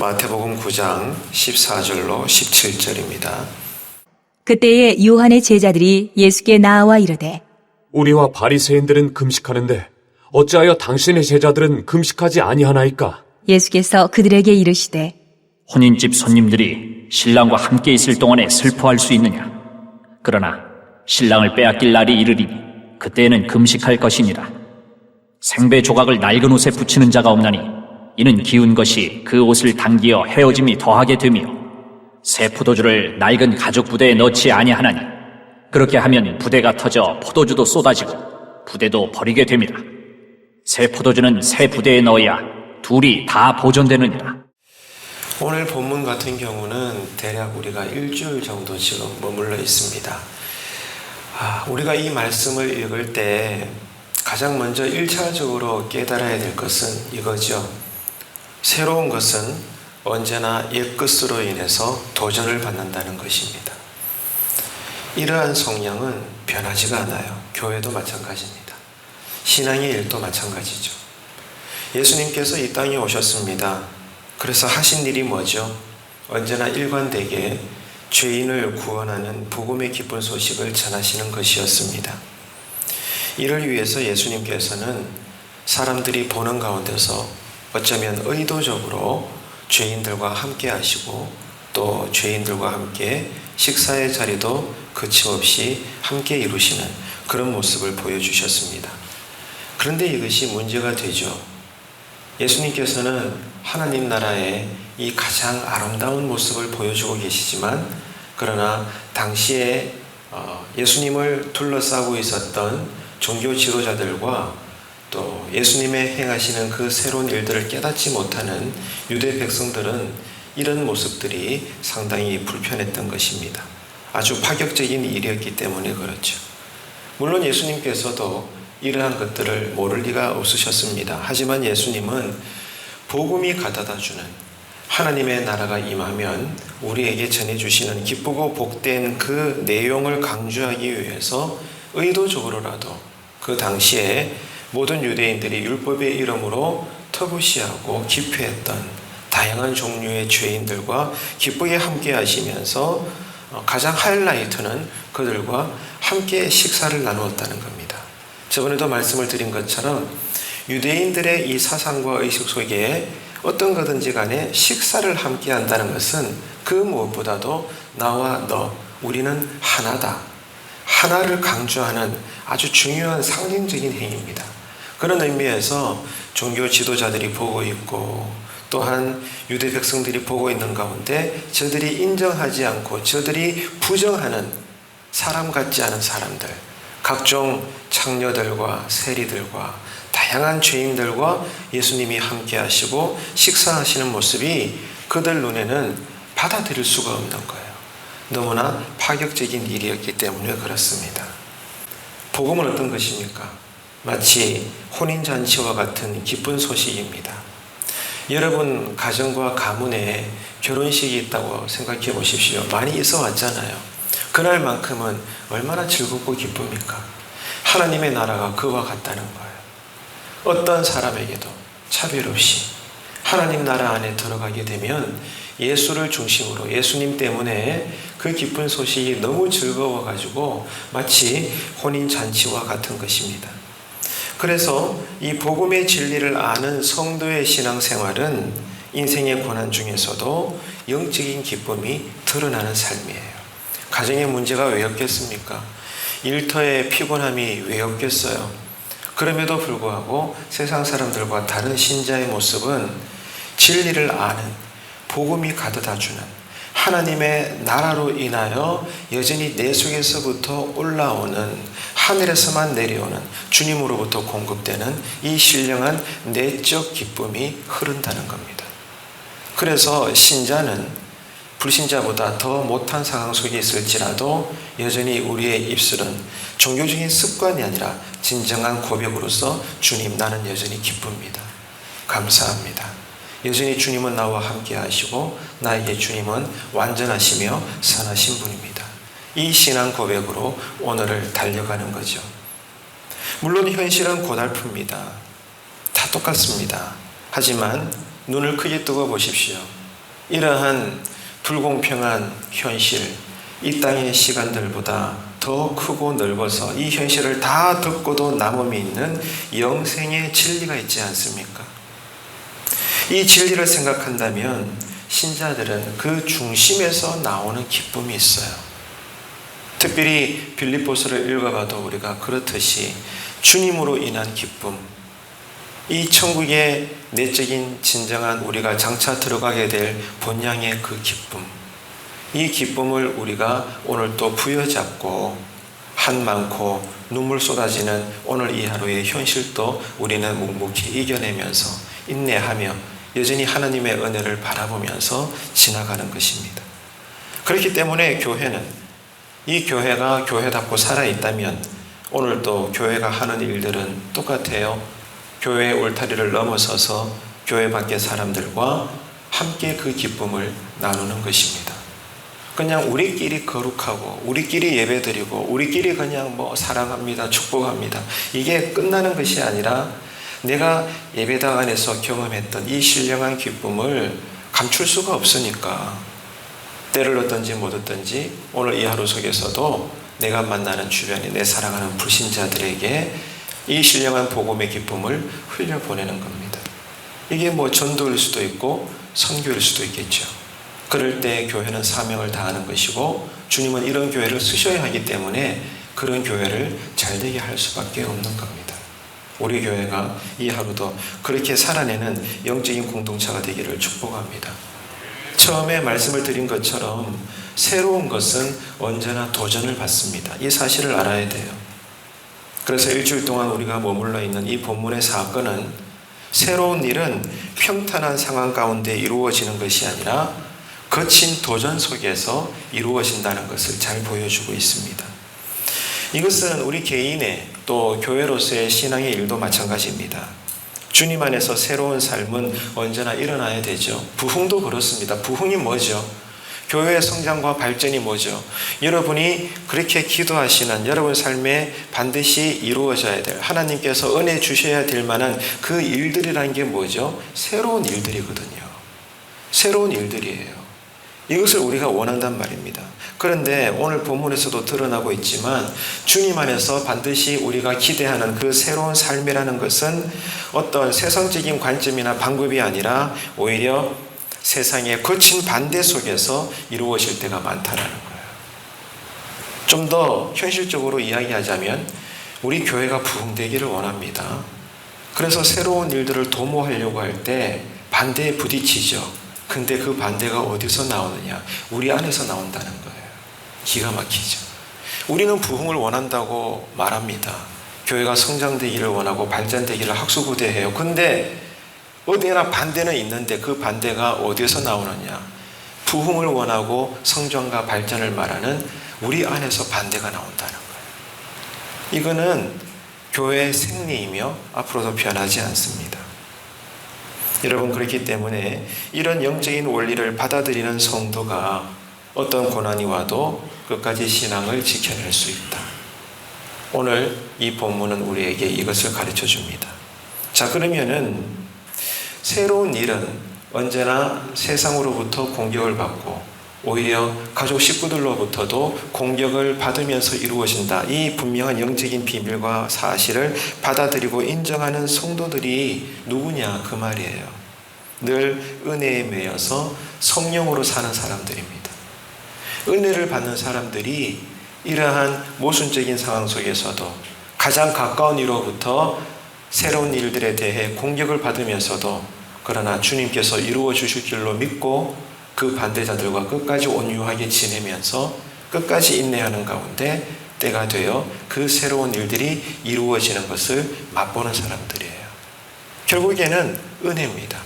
마태복음 9장 14절로 17절입니다. 그때에 요한의 제자들이 예수께 나와 이르되 우리와 바리새인들은 금식하는데 어찌하여 당신의 제자들은 금식하지 아니하나이까? 예수께서 그들에게 이르시되 혼인집 손님들이 신랑과 함께 있을 동안에 슬퍼할 수 있느냐? 그러나 신랑을 빼앗길 날이 이르리니 그때에는 금식할 것이니라. 생배 조각을 낡은 옷에 붙이는 자가 없나니 이는 기운 것이 그 옷을 당기어 헤어짐이 더하게 되며 새 포도주를 낡은 가죽 부대에 넣지 아니하나니 그렇게 하면 부대가 터져 포도주도 쏟아지고 부대도 버리게 됨이라. 새 포도주는 새 부대에 넣어야 둘이 다 보존되느니라. 오늘 본문 같은 경우는 대략 우리가 일주일 정도 지금 머물러 있습니다. 우리가 이 말씀을 읽을 때 가장 먼저 1차적으로 깨달아야 될 것은 이거죠. 새로운 것은 언제나 옛것으로 인해서 도전을 받는다는 것입니다. 이러한 성향은 변하지가 않아요. 교회도 마찬가지입니다. 신앙의 일도 마찬가지죠. 예수님께서 이 땅에 오셨습니다. 그래서 하신 일이 뭐죠? 언제나 일관되게 죄인을 구원하는 복음의 기쁜 소식을 전하시는 것이었습니다. 이를 위해서 예수님께서는 사람들이 보는 가운데서 어쩌면 의도적으로 죄인들과 함께 하시고 또 죄인들과 함께 식사의 자리도 거침없이 함께 이루시는 그런 모습을 보여주셨습니다. 그런데 이것이 문제가 되죠. 예수님께서는 하나님 나라의 이 가장 아름다운 모습을 보여주고 계시지만 그러나 당시에 예수님을 둘러싸고 있었던 종교 지도자들과 또 예수님의 행하시는 그 새로운 일들을 깨닫지 못하는 유대 백성들은 이런 모습들이 상당히 불편했던 것입니다. 아주 파격적인 일이었기 때문에 그렇죠. 물론 예수님께서도 이러한 것들을 모를 리가 없으셨습니다. 하지만 예수님은 복음이 가져다주는 하나님의 나라가 임하면 우리에게 전해주시는 기쁘고 복된 그 내용을 강조하기 위해서 의도적으로라도 그 당시에 모든 유대인들이 율법의 이름으로 터부시하고 기피했던 다양한 종류의 죄인들과 기쁘게 함께 하시면서 가장 하이라이트는 그들과 함께 식사를 나누었다는 겁니다. 저번에도 말씀을 드린 것처럼 유대인들의 이 사상과 의식 속에 어떤 거든지 간에 식사를 함께 한다는 것은 그 무엇보다도 나와 너, 우리는 하나다. 하나를 강조하는 아주 중요한 상징적인 행위입니다. 그런 의미에서 종교 지도자들이 보고 있고 또한 유대 백성들이 보고 있는 가운데 저들이 인정하지 않고 저들이 부정하는 사람 같지 않은 사람들, 각종 창녀들과 세리들과 다양한 죄인들과 예수님이 함께 하시고 식사하시는 모습이 그들 눈에는 받아들일 수가 없는 거예요. 너무나 파격적인 일이었기 때문에 그렇습니다. 복음은 어떤 것입니까? 마치 혼인잔치와 같은 기쁜 소식입니다. 여러분 가정과 가문에 결혼식이 있다고 생각해 보십시오. 많이 있어 왔잖아요. 그날만큼은 얼마나 즐겁고 기쁩니까? 하나님의 나라가 그와 같다는 거예요. 어떤 사람에게도 차별 없이 하나님 나라 안에 들어가게 되면 예수를 중심으로 예수님 때문에 그 기쁜 소식이 너무 즐거워가지고 마치 혼인잔치와 같은 것입니다. 그래서 이 복음의 진리를 아는 성도의 신앙생활은 인생의 고난 중에서도 영적인 기쁨이 드러나는 삶이에요. 가정의 문제가 왜 없겠습니까? 일터의 피곤함이 왜 없겠어요? 그럼에도 불구하고 세상 사람들과 다른 신자의 모습은 진리를 아는 복음이 가져다주는 하나님의 나라로 인하여 여전히 내 속에서부터 올라오는 하늘에서만 내려오는 주님으로부터 공급되는 이 신령한 내적 기쁨이 흐른다는 겁니다. 그래서 신자는 불신자보다 더 못한 상황 속에 있을지라도 여전히 우리의 입술은 종교적인 습관이 아니라 진정한 고백으로서 주님 나는 여전히 기쁩니다. 감사합니다. 여전히 주님은 나와 함께 하시고 나에게 주님은 완전하시며 선하신 분입니다. 이 신앙 고백으로 오늘을 달려가는 거죠. 물론 현실은 고달픕니다. 다 똑같습니다. 하지만 눈을 크게 뜨고 보십시오. 이러한 불공평한 현실, 이 땅의 시간들보다 더 크고 넓어서 이 현실을 다 듣고도 남음이 있는 영생의 진리가 있지 않습니까? 이 진리를 생각한다면 신자들은 그 중심에서 나오는 기쁨이 있어요. 특별히 빌립보서를 읽어봐도 우리가 그렇듯이 주님으로 인한 기쁨, 이 천국의 내적인 진정한 우리가 장차 들어가게 될 본향의 그 기쁨, 이 기쁨을 우리가 오늘 또 부여잡고 한 많고 눈물 쏟아지는 오늘 이 하루의 현실도 우리는 묵묵히 이겨내면서 인내하며 여전히 하나님의 은혜를 바라보면서 지나가는 것입니다. 그렇기 때문에 교회는, 이 교회가 교회답고 살아있다면 오늘도 교회가 하는 일들은 똑같아요. 교회의 울타리를 넘어서서 교회 밖의 사람들과 함께 그 기쁨을 나누는 것입니다. 그냥 우리끼리 거룩하고 우리끼리 예배드리고 우리끼리 그냥 사랑합니다, 축복합니다, 이게 끝나는 것이 아니라 내가 예배당 안에서 경험했던 이 신령한 기쁨을 감출 수가 없으니까 때를 얻든지 못 얻든지 오늘 이 하루 속에서도 내가 만나는 주변에 내 사랑하는 불신자들에게 이 신령한 복음의 기쁨을 흘려보내는 겁니다. 이게 전도일 수도 있고 선교일 수도 있겠죠. 그럴 때 교회는 사명을 다하는 것이고 주님은 이런 교회를 쓰셔야 하기 때문에 그런 교회를 잘되게 할 수밖에 없는 겁니다. 우리 교회가 이 하루도 그렇게 살아내는 영적인 공동체가 되기를 축복합니다. 처음에 말씀을 드린 것처럼 새로운 것은 언제나 도전을 받습니다. 이 사실을 알아야 돼요. 그래서 일주일 동안 우리가 머물러 있는 이 본문의 사건은 새로운 일은 평탄한 상황 가운데 이루어지는 것이 아니라 거친 도전 속에서 이루어진다는 것을 잘 보여주고 있습니다. 이것은 우리 개인의 또 교회로서의 신앙의 일도 마찬가지입니다. 주님 안에서 새로운 삶은 언제나 일어나야 되죠. 부흥도 그렇습니다. 부흥이 뭐죠? 교회의 성장과 발전이 뭐죠? 여러분이 그렇게 기도하시는 여러분 삶에 반드시 이루어져야 될, 하나님께서 은혜 주셔야 될 만한 그 일들이라는 게 뭐죠? 새로운 일들이거든요. 새로운 일들이에요. 이것을 우리가 원한단 말입니다. 그런데 오늘 본문에서도 드러나고 있지만 주님 안에서 반드시 우리가 기대하는 그 새로운 삶이라는 것은 어떤 세상적인 관점이나 방법이 아니라 오히려 세상의 거친 반대 속에서 이루어질 때가 많다라는 거예요. 좀 더 현실적으로 이야기하자면 우리 교회가 부흥되기를 원합니다. 그래서 새로운 일들을 도모하려고 할 때 반대에 부딪히죠. 근데 그 반대가 어디서 나오느냐? 우리 안에서 나온다는 거예요. 기가 막히죠. 우리는 부흥을 원한다고 말합니다. 교회가 성장되기를 원하고 발전되기를 학수고대해요. 근데 어디나 반대는 있는데 그 반대가 어디서 나오느냐? 부흥을 원하고 성장과 발전을 말하는 우리 안에서 반대가 나온다는 거예요. 이거는 교회의 생리이며 앞으로도 변하지 않습니다. 여러분, 그렇기 때문에 이런 영적인 원리를 받아들이는 성도가 어떤 고난이 와도 끝까지 신앙을 지켜낼 수 있다. 오늘 이 본문은 우리에게 이것을 가르쳐 줍니다. 자, 그러면은 새로운 일은 언제나 세상으로부터 공격을 받고 오히려 가족 식구들로부터도 공격을 받으면서 이루어진다. 이 분명한 영적인 비밀과 사실을 받아들이고 인정하는 성도들이 누구냐 그 말이에요. 늘 은혜에 매여서 성령으로 사는 사람들입니다. 은혜를 받는 사람들이 이러한 모순적인 상황 속에서도 가장 가까운 이로부터 새로운 일들에 대해 공격을 받으면서도 그러나 주님께서 이루어 주실 줄로 믿고 그 반대자들과 끝까지 온유하게 지내면서 끝까지 인내하는 가운데 때가 되어 그 새로운 일들이 이루어지는 것을 맛보는 사람들이에요. 결국에는 은혜입니다.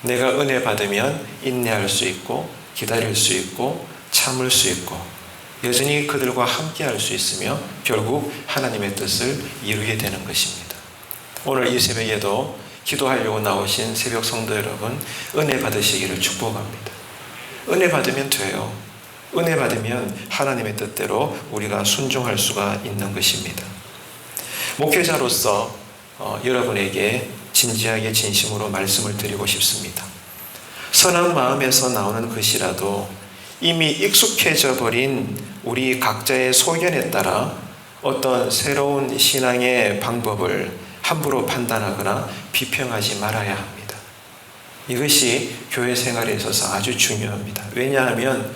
내가 은혜 받으면 인내할 수 있고 기다릴 수 있고 참을 수 있고 여전히 그들과 함께 할 수 있으며 결국 하나님의 뜻을 이루게 되는 것입니다. 오늘 이 새벽에도 기도하려고 나오신 새벽 성도 여러분, 은혜 받으시기를 축복합니다. 은혜 받으면 돼요. 은혜 받으면 하나님의 뜻대로 우리가 순종할 수가 있는 것입니다. 목회자로서 여러분에게 진지하게 진심으로 말씀을 드리고 싶습니다. 선한 마음에서 나오는 것이라도 이미 익숙해져 버린 우리 각자의 소견에 따라 어떤 새로운 신앙의 방법을 함부로 판단하거나 비평하지 말아야 합니다. 이것이 교회 생활에 있어서 아주 중요합니다. 왜냐하면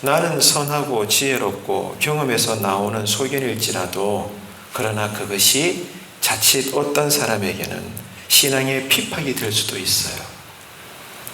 나는 선하고 지혜롭고 경험에서 나오는 소견일지라도 그러나 그것이 자칫 어떤 사람에게는 신앙의 핍박이 될 수도 있어요.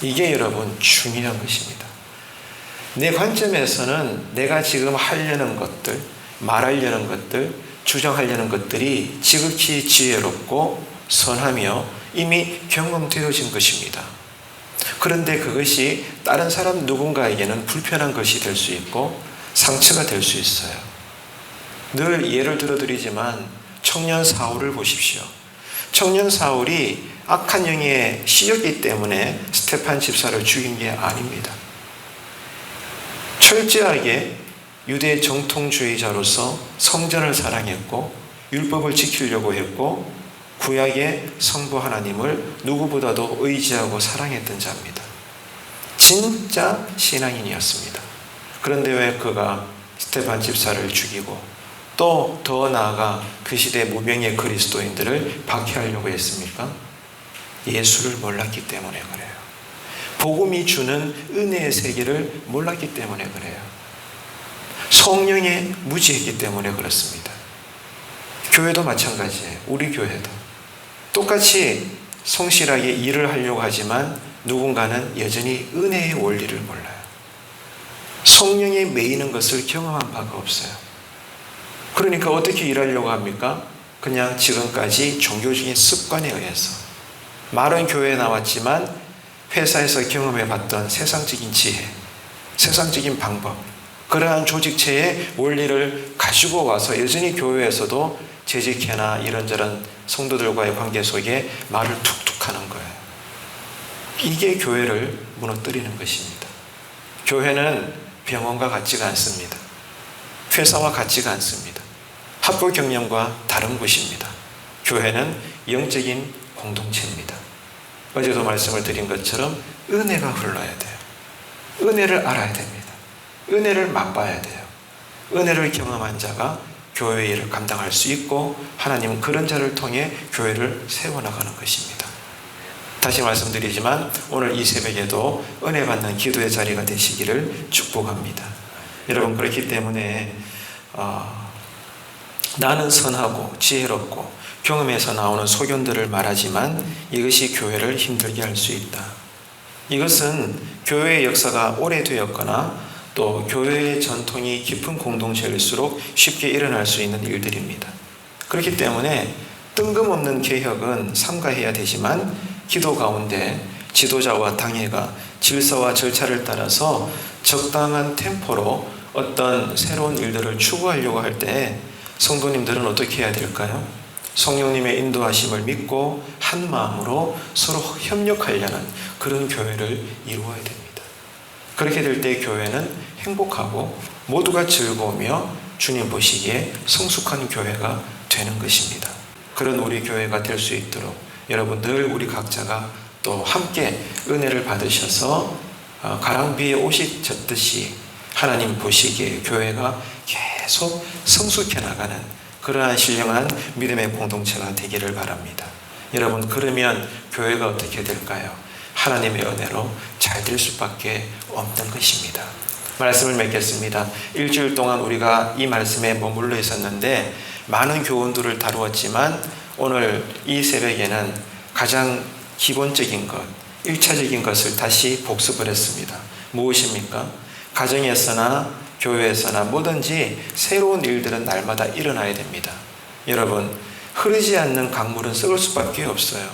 이게 여러분 중요한 것입니다. 내 관점에서는 내가 지금 하려는 것들, 말하려는 것들, 주장하려는 것들이 지극히 지혜롭고 선하며 이미 경험되어진 것입니다. 그런데 그것이 다른 사람 누군가에게는 불편한 것이 될 수 있고 상처가 될 수 있어요. 늘 예를 들어드리지만 청년 사울을 보십시오. 청년 사울이 악한 영에 씌였기 때문에 스테판 집사를 죽인 게 아닙니다. 철저하게 유대 정통주의자로서 성전을 사랑했고 율법을 지키려고 했고 구약의 성부 하나님을 누구보다도 의지하고 사랑했던 자입니다. 진짜 신앙인이었습니다. 그런데 왜 그가 스테판 집사를 죽이고 또 더 나아가 그 시대 무명의 그리스도인들을 박해하려고 했습니까? 예수를 몰랐기 때문에 그래요. 복음이 주는 은혜의 세계를 몰랐기 때문에 그래요. 성령에 무지했기 때문에 그렇습니다. 교회도 마찬가지예요. 우리 교회도 똑같이 성실하게 일을 하려고 하지만 누군가는 여전히 은혜의 원리를 몰라요. 성령에 매이는 것을 경험한 바가 없어요. 그러니까 어떻게 일하려고 합니까? 그냥 지금까지 종교적인 습관에 의해서 말은 교회에 나왔지만 회사에서 경험해봤던 세상적인 지혜, 세상적인 방법, 그러한 조직체의 원리를 가지고 와서 여전히 교회에서도 재직회나 이런저런 성도들과의 관계 속에 말을 툭툭 하는 거예요. 이게 교회를 무너뜨리는 것입니다. 교회는 병원과 같지가 않습니다. 회사와 같지가 않습니다. 학교 경영과 다른 곳입니다. 교회는 영적인 공동체입니다. 어제도 말씀을 드린 것처럼 은혜가 흘러야 돼요. 은혜를 알아야 됩니다. 은혜를 맛봐야 돼요. 은혜를 경험한 자가 교회의 일을 감당할 수 있고 하나님은 그런 자를 통해 교회를 세워나가는 것입니다. 다시 말씀드리지만 오늘 이 새벽에도 은혜 받는 기도의 자리가 되시기를 축복합니다. 여러분 그렇기 때문에 나는 선하고 지혜롭고 경험에서 나오는 소견들을 말하지만 이것이 교회를 힘들게 할 수 있다. 이것은 교회의 역사가 오래되었거나 또 교회의 전통이 깊은 공동체일수록 쉽게 일어날 수 있는 일들입니다. 그렇기 때문에 뜬금없는 개혁은 삼가해야 되지만 기도 가운데 지도자와 당회가 질서와 절차를 따라서 적당한 템포로 어떤 새로운 일들을 추구하려고 할 때 성도님들은 어떻게 해야 될까요? 성령님의 인도하심을 믿고 한 마음으로 서로 협력하려는 그런 교회를 이루어야 됩니다. 그렇게 될 때 교회는 행복하고 모두가 즐거우며 주님 보시기에 성숙한 교회가 되는 것입니다. 그런 우리 교회가 될 수 있도록 여러분 늘 우리 각자가 또 함께 은혜를 받으셔서 가랑비에 옷이 젖듯이 하나님 보시기에 교회가 계속 성숙해 나가는 그러한 신령한 믿음의 공동체가 되기를 바랍니다. 여러분 그러면 교회가 어떻게 될까요? 하나님의 은혜로 잘 될 수밖에 없는 것입니다. 말씀을 맺겠습니다. 일주일 동안 우리가 이 말씀에 머물러 있었는데 많은 교훈들을 다루었지만 오늘 이 새벽에는 가장 기본적인 것, 1차적인 것을 다시 복습을 했습니다. 무엇입니까? 가정에서나 교회에서나 뭐든지 새로운 일들은 날마다 일어나야 됩니다. 여러분, 흐르지 않는 강물은 썩을 수밖에 없어요.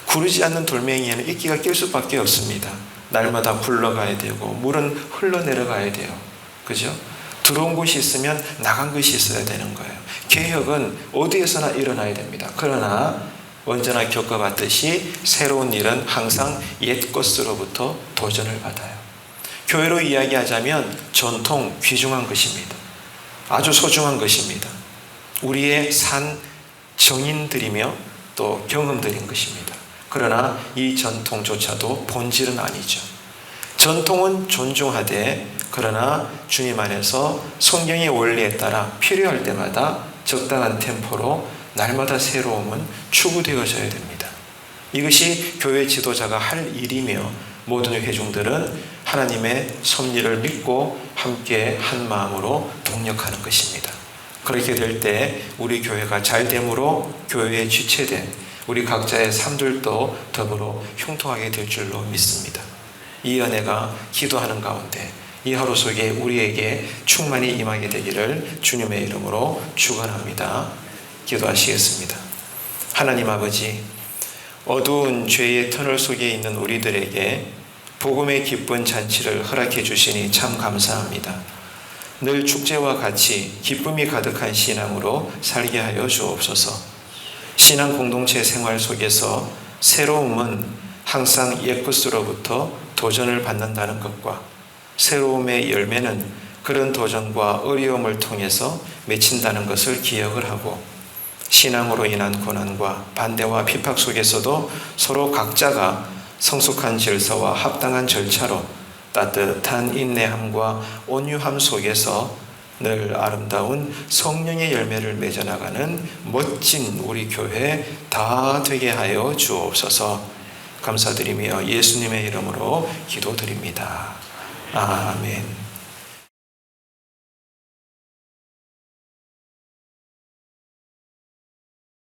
구르지 않는 돌멩이에는 이끼가 낄 수밖에 없습니다. 날마다 굴러가야 되고 물은 흘러내려가야 돼요. 그죠? 들어온 곳이 있으면 나간 것이 있어야 되는 거예요. 개혁은 어디에서나 일어나야 됩니다. 그러나 언제나 겪어봤듯이 새로운 일은 항상 옛 것으로부터 도전을 받아요. 교회로 이야기하자면 전통 귀중한 것입니다. 아주 소중한 것입니다. 우리의 산 정인들이며 또 경험들인 것입니다. 그러나 이 전통조차도 본질은 아니죠. 전통은 존중하되 그러나 주님 안에서 성경의 원리에 따라 필요할 때마다 적당한 템포로 날마다 새로움은 추구되어져야 됩니다. 이것이 교회 지도자가 할 일이며 모든 회중들은 하나님의 섭리를 믿고 함께 한 마음으로 동력하는 것입니다. 그렇게 될 때 우리 교회가 잘됨으로 교회에 지체된 우리 각자의 삶들도 더불어 형통하게 될 줄로 믿습니다. 이 은혜가 기도하는 가운데 이 하루 속에 우리에게 충만히 임하게 되기를 주님의 이름으로 축원합니다. 기도하시겠습니다. 하나님 아버지, 어두운 죄의 터널 속에 있는 우리들에게 복음의 기쁜 잔치를 허락해 주시니 참 감사합니다. 늘 축제와 같이 기쁨이 가득한 신앙으로 살게 하여 주옵소서. 신앙 공동체 생활 속에서 새로움은 항상 옛것으로부터 도전을 받는다는 것과 새로움의 열매는 그런 도전과 어려움을 통해서 맺힌다는 것을 기억을 하고 신앙으로 인한 고난과 반대와 비판 속에서도 서로 각자가 성숙한 질서와 합당한 절차로 따뜻한 인내함과 온유함 속에서 늘 아름다운 성령의 열매를 맺어나가는 멋진 우리 교회 다 되게 하여 주옵소서. 감사드리며 예수님의 이름으로 기도드립니다. 아멘.